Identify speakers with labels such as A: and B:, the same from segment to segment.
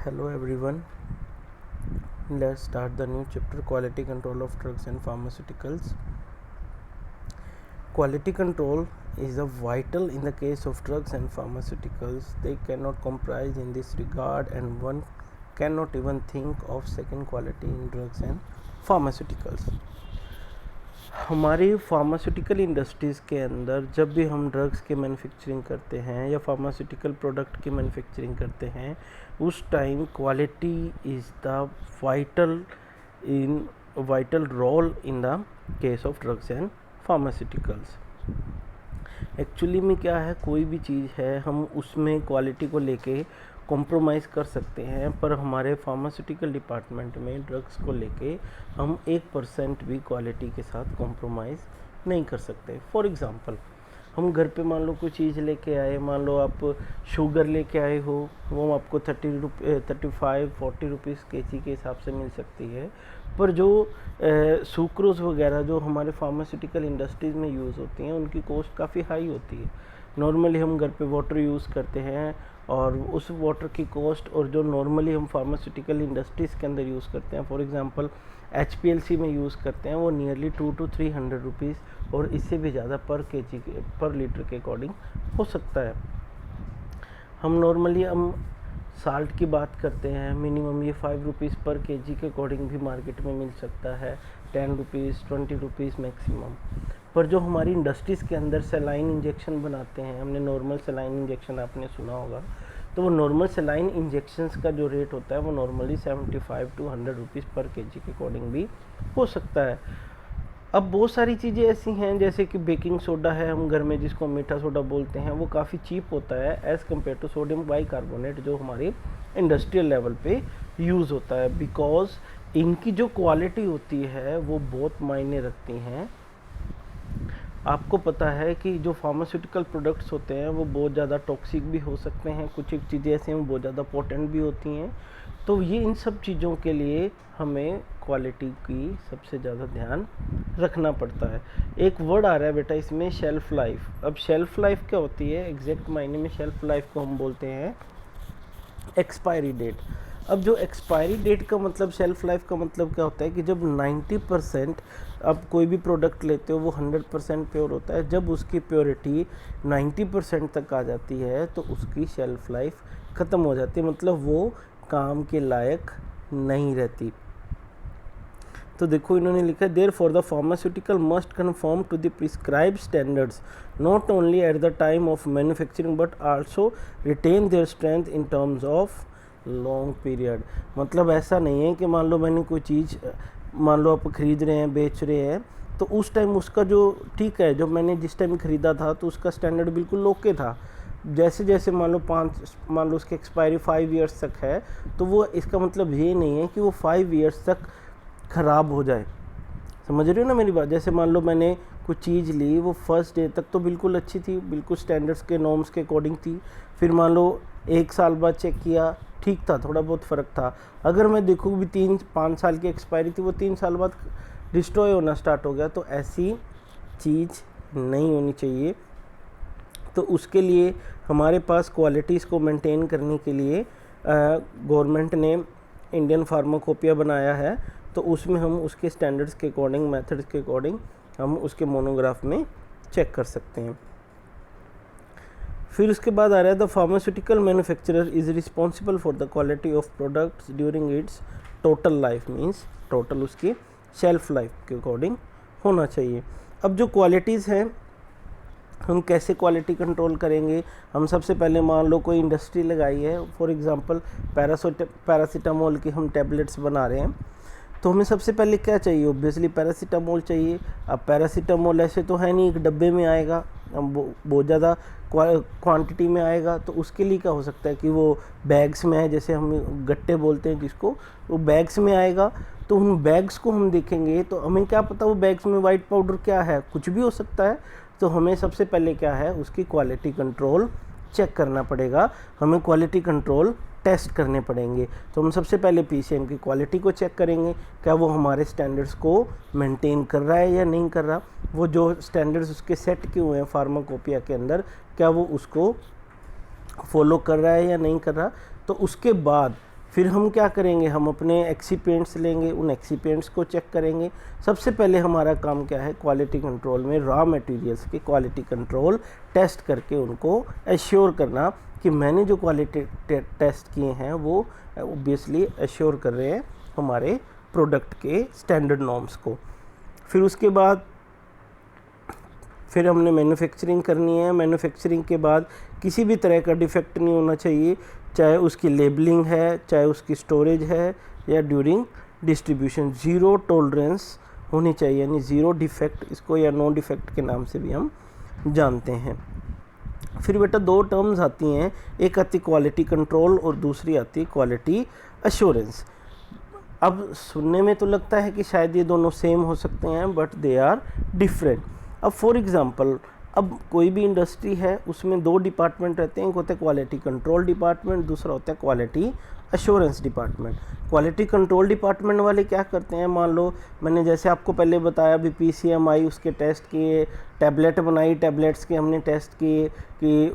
A: Hello everyone. Let's start the new chapter, quality control of drugs and pharmaceuticals. Quality control is a vital in the case of drugs and pharmaceuticals. They cannot compromise in this regard, and one cannot even think of second quality in drugs and pharmaceuticals. हमारी pharmaceutical industries के अंदर जब भी हम drugs की manufacturing करते हैं या फार्मास्यूटिकल प्रोडक्ट की मैन्युफैक्चरिंग करते हैं, उस time quality is the vital role in the case of drugs and pharmaceuticals. Actually में क्या है, कोई भी चीज़ है हम उसमें क्वालिटी को लेके कॉम्प्रोमाइज़ कर सकते हैं, पर हमारे फार्मास्यूटिकल डिपार्टमेंट में ड्रग्स को लेके हम 1% भी क्वालिटी के साथ कॉम्प्रोमाइज़ नहीं कर सकते. फॉर एग्ज़ाम्पल, हम घर पे मान लो कोई चीज़ लेके आए, मान लो आप शुगर लेके आए हो, वो आपको 35-40 रुपीज़ केजी के हिसाब से मिल सकती है, पर जो सुक्रोज़ वगैरह जो हमारे फार्मास्यूटिकल इंडस्ट्रीज़ में यूज़ होती हैं उनकी कॉस्ट काफ़ी हाई होती है. नॉर्मली हम घर पे वाटर यूज़ करते हैं और उस वाटर की कॉस्ट और जो नॉर्मली हम फार्मास्यूटिकल इंडस्ट्रीज़ के अंदर यूज़ करते हैं, फॉर एग्ज़ाम्पल HPLC में यूज़ करते हैं, वो नियरली 200 to 300 रुपीज़ और इससे भी ज़्यादा पर लीटर के अकॉर्डिंग हो सकता है. हम नॉर्मली साल्ट की बात करते हैं, मिनिमम ये 5 रुपीज़ पर केजी के अकॉर्डिंग भी मार्केट में मिल सकता है, 10 रुपीज़ 20 रुपीज़ मैक्सिमम. पर जो हमारी इंडस्ट्रीज़ के अंदर सेलाइन इंजेक्शन बनाते हैं, हमने नॉर्मल सेलाइन इंजेक्शन आपने सुना होगा, तो वो नॉर्मल सेलाइन इंजेक्शंस का जो रेट होता है वो नॉर्मली 75 to 100 रुपीज़ पर केजी के अकॉर्डिंग भी हो सकता है. अब बहुत सारी चीज़ें ऐसी हैं जैसे कि बेकिंग सोडा है, हम घर में जिसको मीठा सोडा बोलते हैं, वो काफ़ी चीप होता है as compare to sodium bicarbonate जो हमारे इंडस्ट्रियल लेवल पे यूज़ होता है, बिकॉज इनकी जो क्वालिटी होती है वो बहुत मायने रखती हैं. आपको पता है कि जो फार्मास्यूटिकल प्रोडक्ट्स होते हैं वो बहुत ज़्यादा टॉक्सिक भी हो सकते हैं, कुछ एक चीज़ें ऐसी हैं बहुत ज़्यादा पोटेंट भी होती हैं. तो ये इन सब चीज़ों के लिए हमें क्वालिटी की सबसे ज़्यादा ध्यान रखना पड़ता है. एक वर्ड आ रहा है बेटा इसमें, शेल्फ़ लाइफ. अब शेल्फ़ लाइफ क्या होती है, एग्जैक्ट मायने में शेल्फ़ लाइफ को हम बोलते हैं एक्सपायरी डेट. अब जो एक्सपायरी डेट का मतलब, शेल्फ़ लाइफ का मतलब क्या होता है कि जब 90% आप कोई भी प्रोडक्ट लेते हो वो 100% प्योर होता है, जब उसकी प्योरिटी 90% तक आ जाती है तो उसकी शेल्फ़ लाइफ ख़त्म हो जाती है, मतलब वो काम के लायक नहीं रहती. तो देखो इन्होंने लिखा है, therefore the pharmaceutical must confirm to the prescribe standards not only at the time of manufacturing but also retain their strength in terms of long period. मतलब ऐसा नहीं है कि मान लो मैंने कोई चीज़, मान लो आप खरीद रहे हैं, बेच रहे हैं, तो उस टाइम उसका जो ठीक है, जो मैंने जिस टाइम ख़रीदा था तो उसका स्टैंडर्ड बिल्कुल ओके था. जैसे जैसे मान लो उसकी एक्सपायरी 5 ईयर्स तक है, तो वो इसका मतलब ये नहीं है कि वो 5 ईयर्स तक ख़राब हो जाए. समझ रहे हो ना मेरी बात. जैसे मान लो मैंने कुछ चीज़ ली, वो फर्स्ट डे तक तो बिल्कुल अच्छी थी, बिल्कुल स्टैंडर्ड्स के नॉर्म्स के अकॉर्डिंग थी, फिर मान लो 1 साल बाद चेक किया, ठीक था, थोड़ा बहुत फ़र्क था. अगर मैं देखूँ भी 3-5 साल की एक्सपायरी थी, वो 3 साल बाद डिस्ट्रॉय होना स्टार्ट हो गया, तो ऐसी चीज़ नहीं होनी चाहिए. तो उसके लिए हमारे पास क्वालिटीज़ को मेंटेन करने के लिए गवर्नमेंट ने इंडियन फार्माकोपिया बनाया है, तो उसमें हम उसके स्टैंडर्ड्स के अकॉर्डिंग, मेथड्स के अकॉर्डिंग हम उसके मोनोग्राफ में चेक कर सकते हैं. फिर उसके बाद आ रहा है, the pharmaceutical manufacturer is responsible for the quality of products during its total life. Means total उसकी शेल्फ लाइफ के अकॉर्डिंग होना चाहिए. अब जो क्वालिटीज़ हैं, हम कैसे क्वालिटी कंट्रोल करेंगे. हम सबसे पहले मान लो कोई इंडस्ट्री लगाई है, फॉर एग्जांपल पैरासीटामोल की हम टैबलेट्स बना रहे हैं, तो हमें सबसे पहले क्या चाहिए, ऑब्वियसली पैरासीटामोल चाहिए. अब पैरासीटामोल ऐसे तो है नहीं एक डब्बे में आएगा, बहुत ज़्यादा क्वांटिटी में आएगा, तो उसके लिए क्या हो सकता है कि वो बैग्स में है, जैसे हम गट्टे बोलते हैं जिसको, वो बैग्स में आएगा. तो उन बैग्स को हम देखेंगे तो हमें क्या पता वो बैग्स में वाइट पाउडर क्या है, कुछ भी हो सकता है. तो हमें सबसे पहले क्या है, उसकी क्वालिटी कंट्रोल चेक करना पड़ेगा, हमें क्वालिटी कंट्रोल टेस्ट करने पड़ेंगे. तो हम सबसे पहले PCM की क्वालिटी को चेक करेंगे, क्या वो हमारे स्टैंडर्ड्स को मेंटेन कर रहा है या नहीं कर रहा, वो जो स्टैंडर्ड्स उसके सेट किए हुए हैं फार्माकोपिया के अंदर, क्या वो उसको फॉलो कर रहा है या नहीं कर रहा. तो उसके बाद फिर हम क्या करेंगे, हम अपने एक्सीपेंट्स लेंगे, उन एक्सीपेंट्स को चेक करेंगे। सबसे पहले हमारा काम क्या है, क्वालिटी कंट्रोल में रॉ मटेरियल्स की क्वालिटी कंट्रोल टेस्ट करके उनको एश्योर करना कि मैंने जो क्वालिटी टेस्ट किए हैं वो ऑब्वियसली एश्योर कर रहे हैं हमारे प्रोडक्ट के स्टैंडर्ड नॉर्म्स को। फिर उसके बाद फिर हमने मैन्युफैक्चरिंग करनी है। मैन्युफैक्चरिंग के बाद किसी भी तरह का डिफेक्ट नहीं होना चाहिए, चाहे उसकी लेबलिंग है, चाहे उसकी स्टोरेज है या ड्यूरिंग डिस्ट्रीब्यूशन। ज़ीरो टॉलरेंस होनी चाहिए, यानी ज़ीरो डिफेक्ट, इसको या नो डिफेक्ट के नाम से भी हम जानते हैं। फिर बेटा दो टर्म्स आती हैं, एक आती क्वालिटी कंट्रोल और दूसरी आती क्वालिटी अश्योरेंस। अब सुनने में तो लगता है कि शायद ये दोनों सेम हो सकते हैं, बट दे आर डिफरेंट। अब फॉर एग्जांपल, अब कोई भी इंडस्ट्री है उसमें दो डिपार्टमेंट रहते हैं, एक होता है क्वालिटी कंट्रोल डिपार्टमेंट, दूसरा होता है quality assurance department. Quality control department वाले क्या करते हैं, मान लो मैंने जैसे आपको पहले बताया भी PCM आई, उसके टेस्ट किए, टैबलेट बनाई, टैबलेट्स के हमने टेस्ट किए कि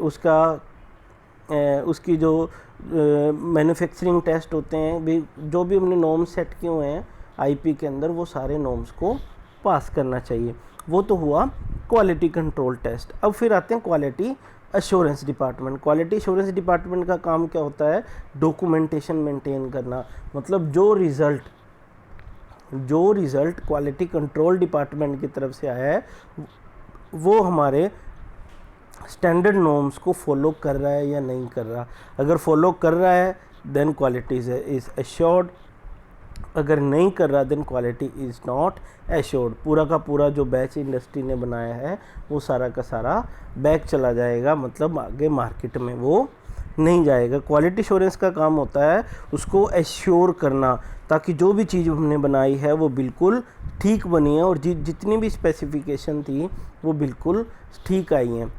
A: उसकी जो मैन्युफैक्चरिंग टेस्ट होते हैं भी, जो भी हमने नॉर्म्स सेट किए हुए हैं IP के अंदर, वो सारे नॉर्म्स को पास करना चाहिए। वो तो हुआ क्वालिटी कंट्रोल टेस्ट। अब फिर आते हैं quality assurance department. Quality assurance department का काम क्या होता है, डॉक्यूमेंटेशन मेंटेन करना। मतलब जो रिज़ल्ट क्वालिटी कंट्रोल डिपार्टमेंट की तरफ से आया है वो हमारे स्टैंडर्ड नॉर्म्स को फॉलो कर रहा है या नहीं कर रहा। अगर फॉलो कर रहा है देन क्वालिटी इज़ एश्योर्ड, अगर नहीं कर रहा then quality is not assured. पूरा का पूरा जो बैच इंडस्ट्री ने बनाया है वो सारा का सारा बैक चला जाएगा, मतलब आगे मार्केट में वो नहीं जाएगा। क्वालिटी एश्योरेंस का काम होता है उसको एश्योर करना, ताकि जो भी चीज़ हमने बनाई है वो बिल्कुल ठीक बनी है और जितनी भी स्पेसिफिकेशन थी वो बिल्कुल ठीक आई हैं।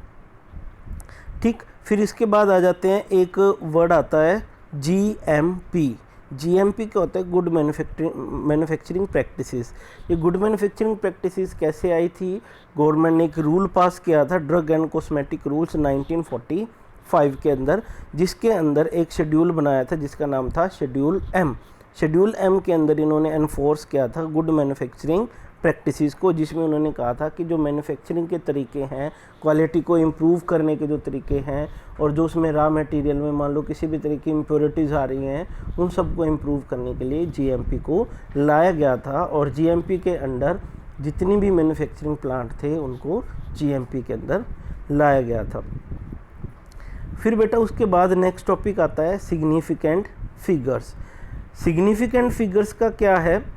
A: ठीक, फिर इसके बाद आ जाते हैं, एक वर्ड आता है GMP। GMP क्या होता है, गुड मैन्युफैक्चरिंग प्रैक्टिसेस। ये गुड मैन्युफैक्चरिंग प्रैक्टिसेस कैसे आई थी, गवर्नमेंट ने एक रूल पास किया था, ड्रग एंड कॉस्मेटिक रूल्स 1945 के अंदर, जिसके अंदर एक शेड्यूल बनाया था जिसका नाम था शेड्यूल M। शेड्यूल M के अंदर इन्होंने एनफोर्स किया था गुड मैन्युफैक्चरिंग प्रैक्टिसेस को, जिसमें उन्होंने कहा था कि जो मैन्युफैक्चरिंग के तरीके हैं, क्वालिटी को इम्प्रूव करने के जो तरीके हैं, और जो उसमें रॉ मटेरियल में मान लो किसी भी तरह की इम्प्योरिटीज़ आ रही हैं, उन सबको इम्प्रूव करने के लिए GMP को लाया गया था। और GMP के अंडर जितनी भी मैन्युफैक्चरिंग प्लांट थे उनको GMP के अंदर लाया गया था। फिर बेटा उसके बाद नेक्स्ट टॉपिक आता है सिग्निफिकेंट फिगर्स। सिग्निफिकेंट फिगर्स का क्या है,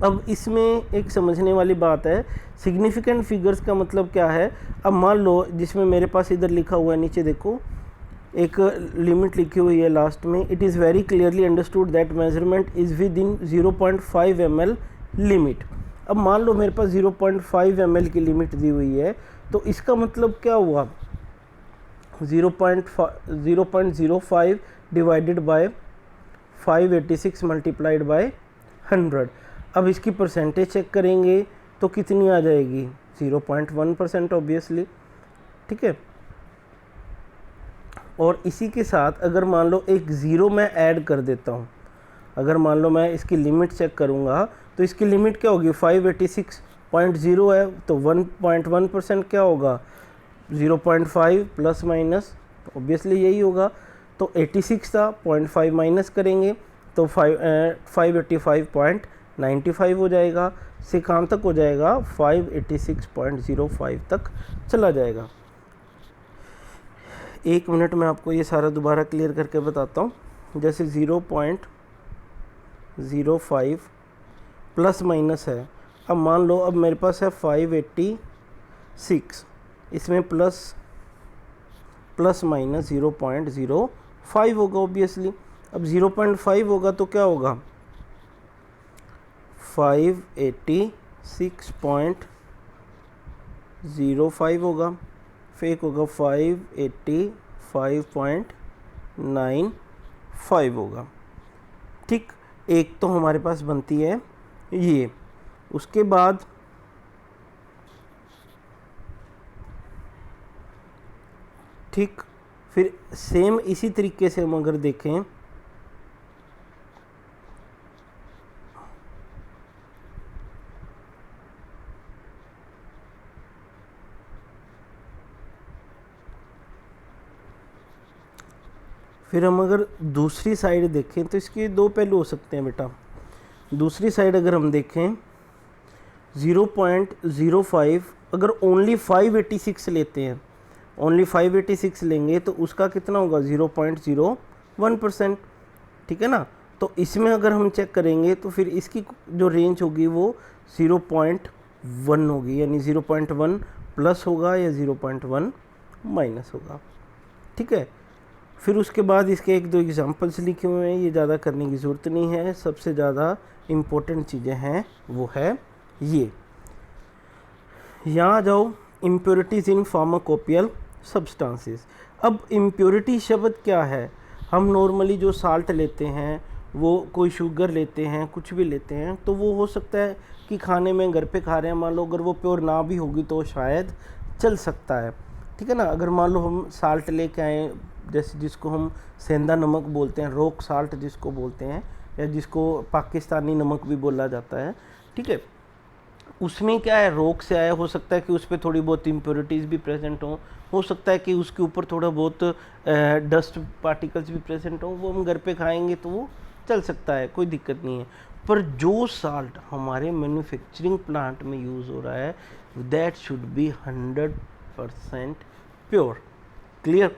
A: अब इसमें एक समझने वाली बात है। सिग्निफिकेंट फिगर्स का मतलब क्या है, अब मान लो जिसमें मेरे पास इधर लिखा हुआ है, नीचे देखो एक लिमिट लिखी हुई है लास्ट में, it is very clearly understood that measurement is with in 0.5 ml limit. अब मान लो मेरे पास 0.5 ml की लिमिट दी हुई है, तो इसका मतलब क्या हुआ, 0.05 डिवाइडेड बाय 586 मल्टीप्लाइड बाय 100। अब इसकी परसेंटेज चेक करेंगे तो कितनी आ जाएगी, 0.1% ऑब्वियसली। ठीक है, और इसी के साथ अगर मान लो एक ज़ीरो मैं ऐड कर देता हूँ, अगर मान लो मैं इसकी लिमिट चेक करूँगा तो इसकी लिमिट क्या होगी, 586.0 है, तो 1.1% क्या होगा, 0.5 प्लस माइनस ऑब्वियसली यही होगा। तो 86 था, 0.5 माइनस करेंगे तो 585.95 हो जाएगा। से कहाँ तक हो जाएगा, 586.05 तक चला जाएगा। एक मिनट में आपको ये सारा दोबारा क्लियर करके बताता हूँ। जैसे 0.05 प्लस माइनस है, अब मान लो अब मेरे पास है 586, इसमें प्लस माइनस 0.05 होगा ऑब्वियसली। अब 0.5 होगा तो क्या होगा, 586.05 होगा, फेक होगा 585.95 होगा। ठीक, एक तो हमारे पास बनती है ये। उसके बाद ठीक, फिर सेम इसी तरीके से हम अगर देखें फिर हम अगर दूसरी साइड देखें तो इसके दो पहलू हो सकते हैं बेटा। दूसरी साइड अगर हम देखें 0.05, अगर ओनली 586 लेते हैं, ओनली 586 लेंगे तो उसका कितना होगा 0.01%, ठीक है ना। तो इसमें अगर हम चेक करेंगे तो फिर इसकी जो रेंज होगी वो 0.1 होगी, यानी 0.1 प्लस होगा या 0.1 माइनस होगा, ठीक है। फिर उसके बाद इसके एक दो एग्जांपल्स लिखे हुए हैं, ये ज़्यादा करने की ज़रूरत नहीं है। सबसे ज़्यादा इम्पोर्टेंट चीज़ें हैं वो है ये, यहाँ जाओ, इम्प्योरिटीज़ इन फार्माकोपियल सब्सटेंसेस। अब इम्प्योरिटी शब्द क्या है, हम नॉर्मली जो साल्ट लेते हैं, वो कोई शुगर लेते हैं, कुछ भी लेते हैं, तो वो हो सकता है कि खाने में घर पे खा रहे हैं, मान लो अगर वो प्योर ना भी होगी तो शायद चल सकता है, ठीक है ना। अगर मान लो हम साल्ट लेके आए, जैसे जिसको हम सेंधा नमक बोलते हैं, रॉक साल्ट जिसको बोलते हैं, या जिसको पाकिस्तानी नमक भी बोला जाता है, ठीक है, उसमें क्या है, रॉक से आया, हो सकता है कि उस पर थोड़ी बहुत इम्प्योरिटीज़ भी प्रेजेंट हो सकता है कि उसके ऊपर थोड़ा बहुत डस्ट पार्टिकल्स भी प्रेजेंट हो, वो हम घर पे खाएंगे तो वो चल सकता है, कोई दिक्कत नहीं है। पर जो साल्ट हमारे मैन्युफैक्चरिंग प्लांट में यूज़ हो रहा है, that should be 100% pure, clear.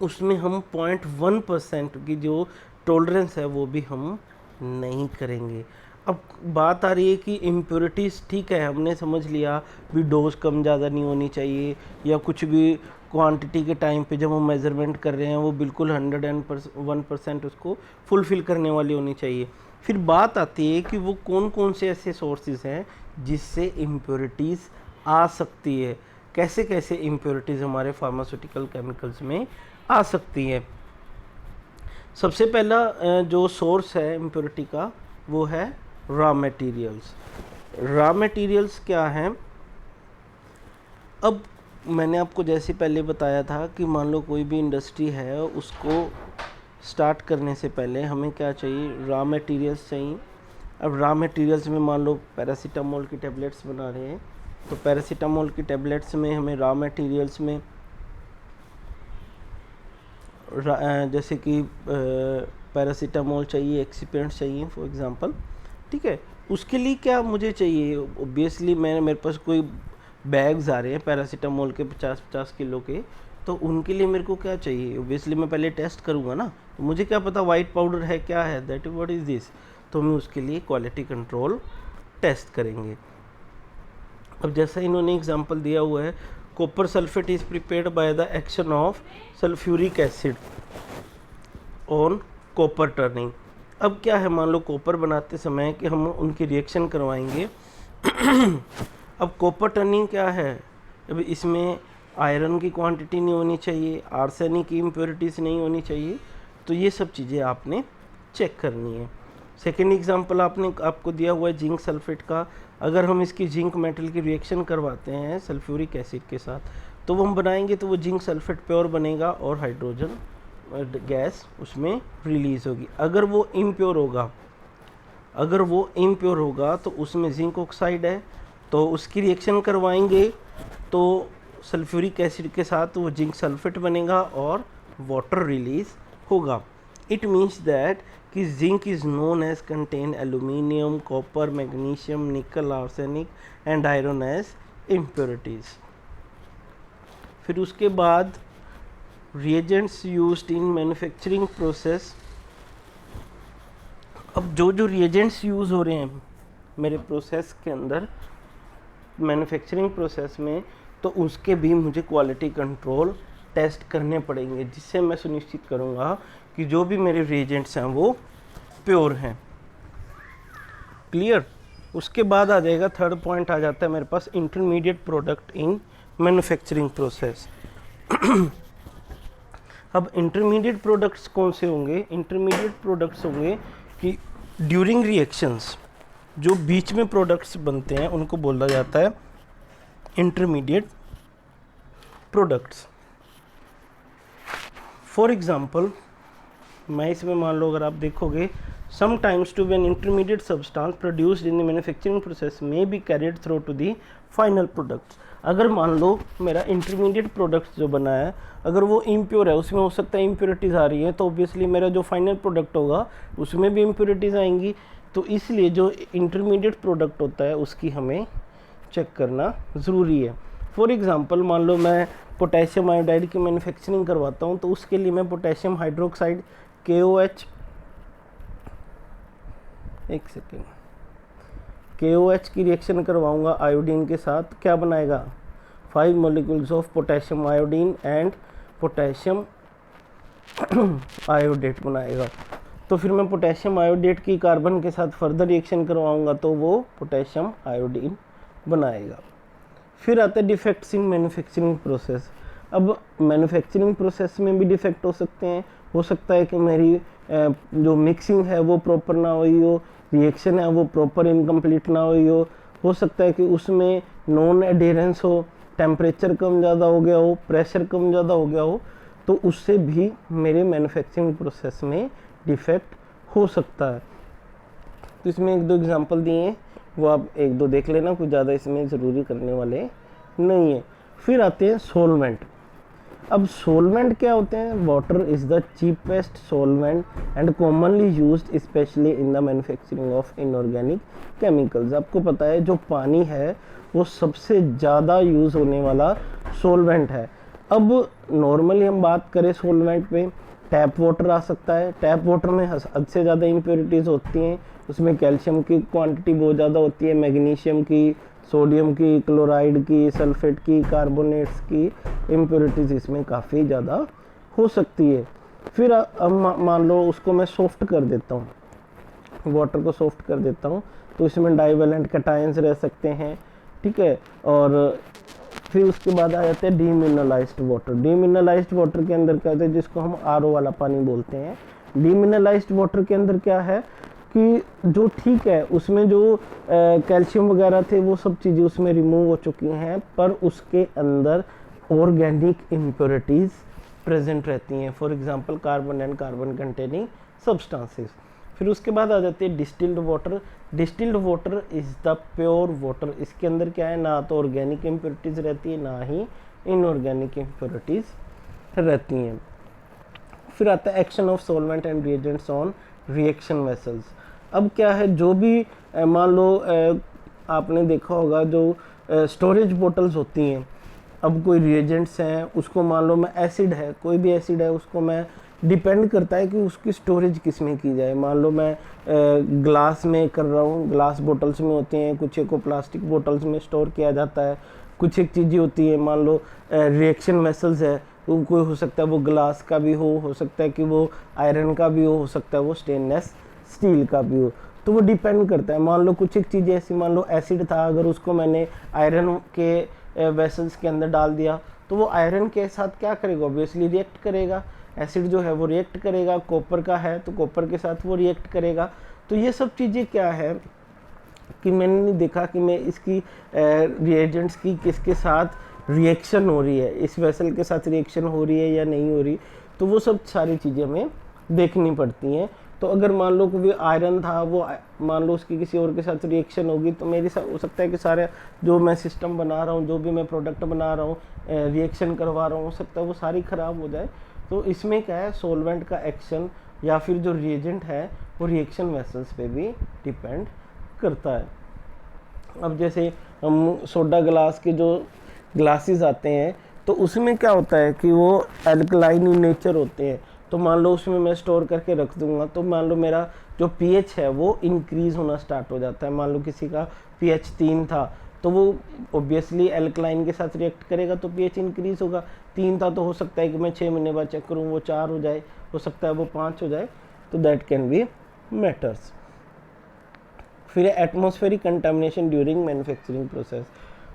A: उसमें हम 0.1% की जो टॉलरेंस है वो भी हम नहीं करेंगे। अब बात आ रही है कि इम्प्योरिटीज़, ठीक है, हमने समझ लिया भी डोज कम ज़्यादा नहीं होनी चाहिए, या कुछ भी क्वांटिटी के टाइम पे जब हम मेज़रमेंट कर रहे हैं वो बिल्कुल 101% उसको फुलफ़िल करने वाली होनी चाहिए। फिर बात आती है कि वो कौन कौन से ऐसे सोर्सेज हैं जिससे इम्प्योरिटीज़ आ सकती है, कैसे कैसे इम्प्योरिटीज़ हमारे फार्मास्यूटिकल केमिकल्स में आ सकती है। सबसे पहला जो सोर्स है इम्प्योरिटी का वो है रॉ मटेरियल्स। रॉ मटेरियल्स क्या हैं, अब मैंने आपको जैसे पहले बताया था कि मान लो कोई भी इंडस्ट्री है, उसको स्टार्ट करने से पहले हमें क्या चाहिए, रॉ मटेरियल्स चाहिए। अब रॉ मटेरियल्स में मान लो पैरासीटामोल की टेबलेट्स बना रहे हैं, तो पैरासीटामोल की टेबलेट्स में हमें रॉ मटेरियल्स में जैसे कि पैरासीटामोल चाहिए, एक्सिपिएंट्स चाहिए फॉर एग्जांपल, ठीक है। उसके लिए क्या मुझे चाहिए, ऑब्वियसली मेरे पास कोई बैग्स आ रहे हैं पैरासीटामोल के 50-50 किलो के, तो उनके लिए मेरे को क्या चाहिए, ऑब्वियसली मैं पहले टेस्ट करूँगा ना, तो मुझे क्या पता वाइट पाउडर है क्या है, दैट व्हाट इज़ दिस, तो मैं उसके लिए क्वालिटी कंट्रोल टेस्ट करेंगे। अब जैसा इन्होंने एग्जांपल दिया हुआ है, copper sulphate is prepared by the action of sulphuric acid on copper turning. अब क्या है, मान लो कॉपर बनाते समय कि हम उनकी रिएक्शन करवाएंगे। अब कॉपर टर्निंग क्या है, अब इसमें आयरन की क्वांटिटी नहीं होनी चाहिए, आर्सेनिक की इम्प्योरिटीज़ नहीं होनी चाहिए, तो ये सब चीज़ें आपने चेक करनी है। सेकेंड एग्जांपल आपको दिया हुआ है जिंक सल्फेट का। अगर हम इसकी जिंक मेटल की रिएक्शन करवाते हैं सल्फ्यूरिक एसिड के साथ, तो वो हम बनाएंगे तो वो जिंक सल्फेट प्योर बनेगा और हाइड्रोजन गैस उसमें रिलीज़ होगी। अगर वो इम्प्योर होगा तो उसमें जिंक ऑक्साइड है, तो उसकी रिएक्शन करवाएंगे तो सल्फ्यूरिक एसिड के साथ वो जिंक सल्फेट बनेगा और वाटर रिलीज होगा। इट मीन्स दैट कि zinc is known as contain aluminium, copper, magnesium, nickel, arsenic and iron as impurities. फिर उसके बाद reagents used in manufacturing process. अब जो रिएजेंट्स यूज़ हो रहे हैं मेरे प्रोसेस के अंदर, मैन्युफैक्चरिंग प्रोसेस में, तो उसके भी मुझे क्वालिटी कंट्रोल टेस्ट करने पड़ेंगे, जिससे मैं सुनिश्चित करूँगा कि जो भी मेरे रिएजेंट्स हैं वो प्योर हैं। क्लियर। उसके बाद आ जाएगा थर्ड पॉइंट, आ जाता है मेरे पास intermediate product in manufacturing process. अब इंटरमीडिएट प्रोडक्ट्स कौन से होंगे, इंटरमीडिएट प्रोडक्ट्स होंगे कि ड्यूरिंग रिएक्शंस जो बीच में प्रोडक्ट्स बनते हैं उनको बोला जाता है इंटरमीडिएट प्रोडक्ट्स। फॉर एग्जांपल मैं इसमें मान लो अगर आप देखोगे sometimes to be an intermediate substance produced in the manufacturing process may be carried through to the final products। अगर मान लो मेरा इंटरमीडिएट प्रोडक्ट जो बना है अगर वो इम्प्योर है, उसमें हो सकता है इम्प्योरिटीज़ आ रही है, तो ऑब्वियसली मेरा जो फाइनल प्रोडक्ट होगा उसमें भी इम्प्योरिटीज़ आएंगी। तो इसलिए जो इंटरमीडिएट प्रोडक्ट होता है उसकी हमें चेक करना ज़रूरी है। फॉर एग्ज़ाम्पल मान लो मैं पोटेशियम आयोडाइड की मैन्युफैक्चरिंग करवाता हूँ, तो उसके लिए मैं पोटेशियम हाइड्रोक्साइड KOH, एक सेकेंड, KOH की रिएक्शन करवाऊंगा आयोडीन के साथ, क्या बनाएगा 5 molecules of potassium iodine and potassium iodate बनाएगा। तो फिर मैं पोटेशियम आयोडेट की कार्बन के साथ फर्दर रिएक्शन करवाऊंगा तो वो पोटेशियम आयोडीन बनाएगा। फिर आता है डिफेक्ट्स इन मैन्युफैक्चरिंग प्रोसेस। अब मैन्युफैक्चरिंग प्रोसेस में भी डिफेक्ट हो सकते हैं। हो सकता है कि मेरी जो मिक्सिंग है वो प्रॉपर ना हुई हो, रिएक्शन है वो प्रॉपर इनकम्प्लीट ना हुई हो सकता है कि उसमें नॉन एडेरेंस हो, टेम्परेचर कम ज़्यादा हो गया हो, प्रेशर कम ज़्यादा हो गया हो, तो उससे भी मेरे मैन्युफैक्चरिंग प्रोसेस में डिफेक्ट हो सकता है। तो इसमें एक दो एग्जांपल दिए हैं, वो आप एक दो देख लेना, कुछ ज़्यादा इसमें ज़रूरी करने वाले नहीं है। फिर आते हैं सोलवेंट। अब सोलवेंट क्या होते हैं? Water is the cheapest solvent and commonly used specially in the manufacturing of inorganic chemicals. आपको पता है जो पानी है वो सबसे ज़्यादा यूज़ होने वाला सोलवेंट है। अब नॉर्मली हम बात करें सोलवेंट पे, टैप वाटर आ सकता है। टैप वाटर में हद से ज़्यादा इम्प्योरिटीज़ होती हैं, उसमें कैल्शियम की क्वांटिटी बहुत ज़्यादा होती है, मैग्नीशियम की, सोडियम की, क्लोराइड की, सल्फेट की, कार्बोनेट्स की इम्प्योरिटीज़ इसमें काफ़ी ज़्यादा हो सकती है। फिर मान लो उसको मैं सॉफ्ट कर देता हूँ, वाटर को सॉफ्ट कर देता हूँ, तो इसमें डाइवेलेंट कैटायंस रह सकते हैं, ठीक है। और फिर उसके बाद आ जाते हैं डीमिनरलाइज्ड वाटर। डीमिनरलाइज्ड वाटर के अंदर क्या होता है, जिसको हम RO वाला पानी बोलते हैं। डीमिनरलाइज्ड वाटर के अंदर क्या है कि जो ठीक है उसमें जो कैल्शियम वगैरह थे वो सब चीज़ें उसमें रिमूव हो चुकी हैं, पर उसके अंदर ऑर्गेनिक इम्प्योरिटीज़ प्रेजेंट रहती हैं, for example carbon and carbon containing substances. फिर उसके बाद आ जाती है distilled water. Distilled water is the pure water. इसके अंदर क्या है, ना तो ऑर्गेनिक इम्प्योरिटीज़ रहती है ना ही इनऑर्गेनिक इम्प्योरिटीज़ रहती हैं। फिर आता है action of solvent and reagents on reaction vessels. अब क्या है, जो भी मान लो आपने देखा होगा जो स्टोरेज बोटल्स होती हैं, अब कोई रिएजेंट्स हैं, उसको मान लो मैं एसिड है, कोई भी एसिड है, उसको मैं डिपेंड करता है कि उसकी स्टोरेज किस में की जाए। मान लो मैं ग्लास में कर रहा हूँ, ग्लास बोटल्स में होते हैं, कुछ एक को प्लास्टिक बोटल्स में स्टोर किया जाता है, कुछ एक चीज़ें होती है, मान लो रिएक्शन वेसल्स है, वो कोई हो सकता है वो ग्लास का भी हो सकता है कि वो आयरन का भी हो सकता है वो स्टेनलेस स्टील का भी हो, तो वो डिपेंड करता है। मान लो कुछ एक चीज़ें ऐसी, मान लो एसिड था, अगर उसको मैंने आयरन के वेसल्स के अंदर डाल दिया तो वो आयरन के साथ क्या करेगा, ऑब्वियसली रिएक्ट करेगा। एसिड जो है वो रिएक्ट करेगा, कॉपर का है तो कॉपर के साथ वो रिएक्ट करेगा। तो ये सब चीज़ें क्या है कि मैंने नहीं देखा कि मैं इसकी रिएजेंट्स की किसके साथ रिएक्शन हो रही है, इस वेसल के साथ रिएक्शन हो रही है या नहीं हो रही, तो वो सब सारी चीज़ें हमें देखनी पड़ती हैं। तो अगर मान लो कोई आयरन था, वो मान लो उसकी किसी और के साथ रिएक्शन होगी, तो मेरे साथ हो सकता है कि सारे जो मैं सिस्टम बना रहा हूँ, जो भी मैं प्रोडक्ट बना रहा हूँ, रिएक्शन करवा रहा हूँ, हो सकता है वो सारी ख़राब हो जाए। तो इसमें क्या है, सोलवेंट का एक्शन या फिर जो रिएजेंट है वो रिएक्शन वेसल्स पे भी डिपेंड करता है। अब जैसे हम सोडा ग्लास के जो ग्लासेस आते हैं, तो उसमें क्या होता है कि वो एल्कलाइन इन नेचर होते हैं। तो मान लो उसमें मैं स्टोर करके रख दूंगा, तो मान लो मेरा जो pH है वो इंक्रीज़ होना स्टार्ट हो जाता है। मान लो किसी का pH 3 था, तो वो ऑब्वियसली एल्कलाइन के साथ रिएक्ट करेगा तो pH इंक्रीज़ होगा। 3 था तो हो सकता है कि मैं 6 महीने बाद चेक करूँ वो 4 हो जाए, हो सकता है वो 5 हो जाए, तो दैट कैन बी मैटर्स। फिर atmospheric contamination during manufacturing process.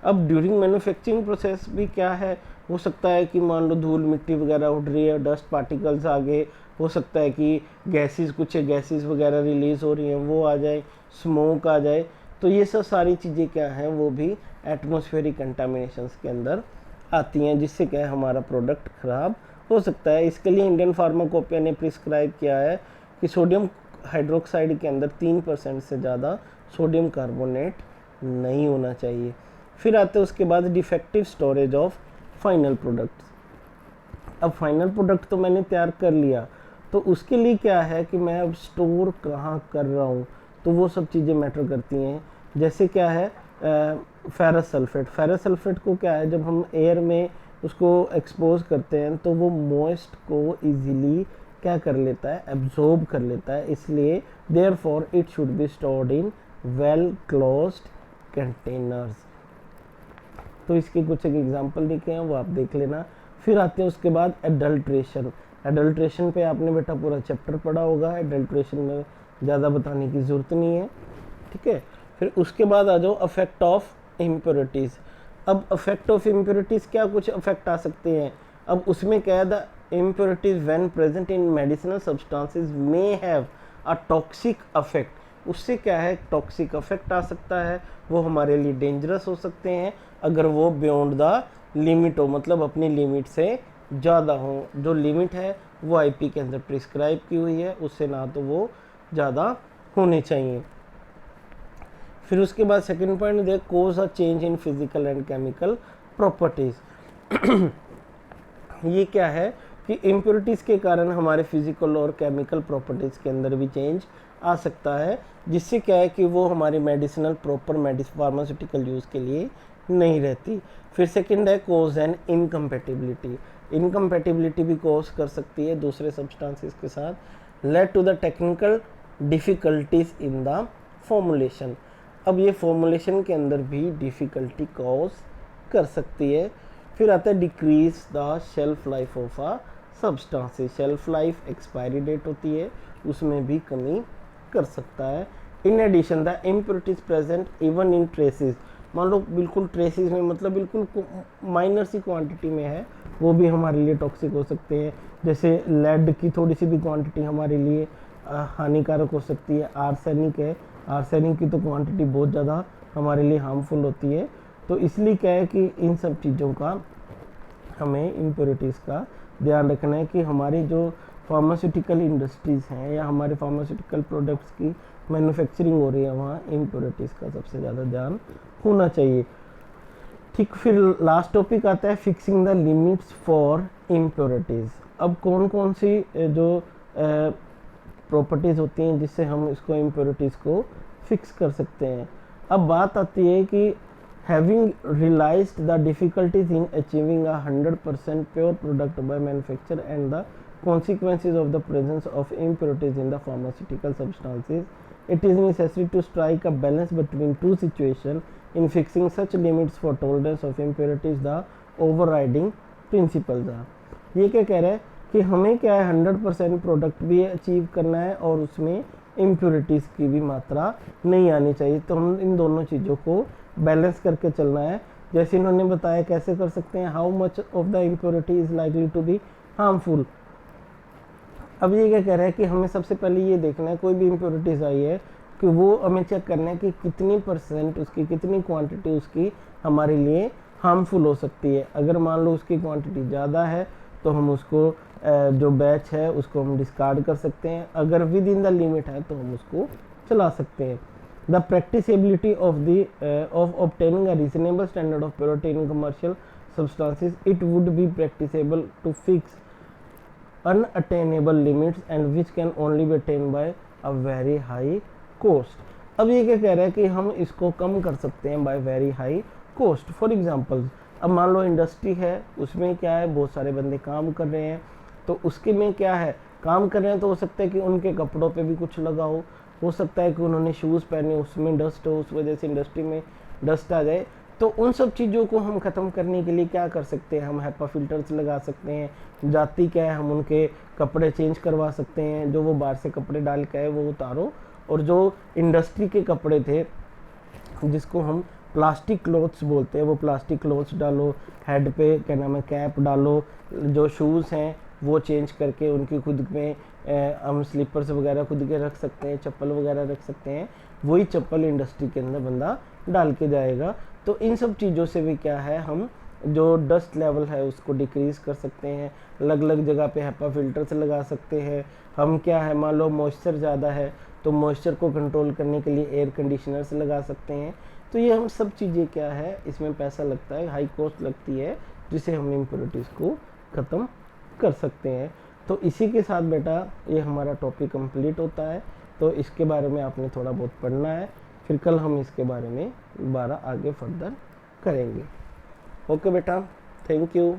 A: अब ड्यूरिंग मैन्युफैक्चरिंग प्रोसेस भी क्या है, हो सकता है कि मान लो धूल मिट्टी वगैरह उड़ रही है, डस्ट पार्टिकल्स आ गए, हो सकता है कि गैसेस, कुछ गैसेस वगैरह रिलीज़ हो रही हैं वो आ जाए, स्मोक आ जाए, तो ये सब सारी चीज़ें क्या हैं वो भी एटमॉस्फेरिक कंटामिनेशंस के अंदर आती हैं, जिससे क्या है हमारा प्रोडक्ट ख़राब हो सकता है। इसके लिए इंडियन फार्माकोपिया ने प्रिस्क्राइब किया है कि सोडियम हाइड्रोक्साइड के अंदर 3% से ज़्यादा सोडियम कार्बोनेट नहीं होना चाहिए। फिर आते हैं उसके बाद defective storage of final products. अब फाइनल प्रोडक्ट तो मैंने तैयार कर लिया, तो उसके लिए क्या है कि मैं अब स्टोर कहाँ कर रहा हूँ, तो वो सब चीज़ें मैटर करती हैं। जैसे क्या है फेरस सल्फेट। फेरस सल्फेट को क्या है, जब हम एयर में उसको एक्सपोज करते हैं तो वो मॉइस्ट को इजीली क्या कर लेता है, एब्जॉर्ब कर लेता है, इसलिए therefore it should be stored in well closed containers. तो इसके कुछ एक एग्जांपल लिखे हैं, वो आप देख लेना। फिर आते हैं उसके बाद एडल्ट्रेशन। एडल्ट्रेशन पे आपने बेटा पूरा चैप्टर पढ़ा होगा, एडल्ट्रेशन में ज़्यादा बताने की ज़रूरत नहीं है, ठीक है। फिर उसके बाद आ जाओ अफेक्ट ऑफ इम्प्योरिटीज़। अब अफेक्ट ऑफ इम्प्योरिटीज़ क्या कुछ अफेक्ट आ सकते हैं। अब उसमें क्या है, the impurities when present in medicinal substances may have a toxic affect. उससे क्या है, टॉक्सिक अफेक्ट आ सकता है, वो हमारे लिए डेंजरस हो सकते हैं अगर वो बियॉन्ड द लिमिट हो, मतलब अपनी लिमिट से ज़्यादा हो। जो लिमिट है वो आईपी के अंदर प्रिस्क्राइब की हुई है, उससे ना तो वो ज़्यादा होने चाहिए। फिर उसके बाद सेकंड पॉइंट देख, cause a change in physical and chemical properties. ये क्या है कि इम्प्योरिटीज़ के कारण हमारे फिजिकल और केमिकल प्रॉपर्टीज़ के अंदर भी चेंज आ सकता है, जिससे क्या है कि वो हमारे मेडिसिनल प्रॉपर फार्मास्यूटिकल यूज़ के लिए नहीं रहती। फिर सेकंड है कोज एंड इनकम्पेटिबिलिटी। इनकम्पेटिबिलिटी भी कोज कर सकती है दूसरे सब्सटेंसेस के साथ। Led to the technical difficulties in the formulation. अब ये फॉर्मुलेशन के अंदर भी डिफ़िकल्टी कॉज कर सकती है। फिर आता है decrease the shelf life of a substance. Shelf life expiry date होती है, उसमें भी कमी कर सकता है। In addition the impurities present even in traces. मान लो बिल्कुल ट्रेसेस में, मतलब बिल्कुल माइनर सी क्वांटिटी में है, वो भी हमारे लिए टॉक्सिक हो सकते हैं। जैसे लेड की थोड़ी सी भी क्वांटिटी हमारे लिए हानिकारक हो सकती है। आर्सेनिक है, आर्सेनिक की तो क्वांटिटी बहुत ज़्यादा हमारे लिए हार्मफुल होती है। तो इसलिए क्या है कि इन सब चीज़ों का हमें इम्प्योरिटीज़ का ध्यान रखना है कि हमारी जो फार्मास्यूटिकल इंडस्ट्रीज़ हैं या हमारे फार्मास्यूटिकल प्रोडक्ट्स की मैन्युफैक्चरिंग हो रही है, वहाँ इम्प्योरिटीज़ का सबसे ज़्यादा ध्यान होना चाहिए, ठीक। फिर लास्ट टॉपिक आता है fixing the limits for impurities. अब कौन कौन सी जो प्रॉपर्टीज़ होती हैं जिससे हम इसको इम्प्योरिटीज़ को फिक्स कर सकते हैं। अब बात आती है कि having realised the difficulties in achieving a 100% pure product by manufacture and the consequences of the presence of impurities in the pharmaceutical substances, it is necessary to strike a balance between two situations in fixing such limits for tolerance of impurities. The overriding principles are, ये क्या कह रहा है कि हमें क्या है 100% product भी अचीव करना है और उसमें इम्प्योरिटीज़ की भी मात्रा नहीं आनी चाहिए। तो हम इन दोनों चीज़ों को बैलेंस करके चलना है। जैसे इन्होंने बताया कैसे कर सकते हैं, how much of the impurity is likely to be harmful. अब ये क्या कह रहा है कि हमें सबसे पहले ये देखना है, कोई भी इम्प्योरिटीज़ आई है कि वो हमें चेक करना है कि कितनी परसेंट उसकी, कितनी क्वांटिटी उसकी हमारे लिए हार्मफुल हो सकती है। अगर मान लो उसकी क्वांटिटी ज़्यादा है तो हम उसको जो बैच है उसको हम डिस्कार्ड कर सकते हैं। अगर विद इन द लिमिट है तो हम उसको चला सकते हैं। The practicability of obtaining a reasonable standard of purity in commercial substances, it would be practicable to fix unattainable limits and which can only be attained by a very high cost। अब ये क्या कह रहा है कि हम इसको कम कर सकते हैं by very high cost। For example, अब मान लो इंडस्ट्री है, उसमें क्या है बहुत सारे बंदे काम कर रहे हैं, तो उसके में क्या है काम कर रहे हैं, तो हो सकता है कि उनके कपड़ों पे भी कुछ लगा हो सकता है कि उन्होंने शूज़ पहने उसमें डस्ट हो, उस वजह से इंडस्ट्री में डस्ट आ जाए। तो उन सब चीज़ों को हम ख़त्म करने के लिए क्या कर सकते हैं, हम हैपा फिल्टर्स लगा सकते हैं। जाती क्या है, हम उनके कपड़े चेंज करवा सकते हैं, जो वो बाहर से कपड़े डाल के आए वो उतारो, और जो इंडस्ट्री के कपड़े थे जिसको हम प्लास्टिक क्लोथ्स बोलते हैं, वो प्लास्टिक क्लोथ्स डालो, हेड पे क्या नाम है कैप डालो। जो शूज़ हैं वो चेंज करके उनकी खुद में हम स्लीपर्स वगैरह खुद के रख सकते हैं, चप्पल वगैरह रख सकते हैं, वही चप्पल इंडस्ट्री के अंदर बंदा डाल के जाएगा। तो इन सब चीज़ों से भी क्या है, हम जो डस्ट लेवल है उसको डिक्रीज़ कर सकते हैं। अलग अलग जगह पे हैपा फिल्टर्स लगा सकते हैं, हम क्या है, मान लो मॉइस्चर ज़्यादा है तो मॉइस्चर को कंट्रोल करने के लिए एयर कंडीशनर्स लगा सकते हैं। तो ये हम सब चीज़ें क्या है, इसमें पैसा लगता है, हाई कॉस्ट लगती है, जिसे हम इम्प्योरिटीज़ को ख़त्म कर सकते हैं। तो इसी के साथ बेटा ये हमारा टॉपिक कंप्लीट होता है। तो इसके बारे में आपने थोड़ा बहुत पढ़ना है, फिर कल हम इसके बारे में दोबारा आगे फर्दर करेंगे। ओके बेटा, थैंक यू।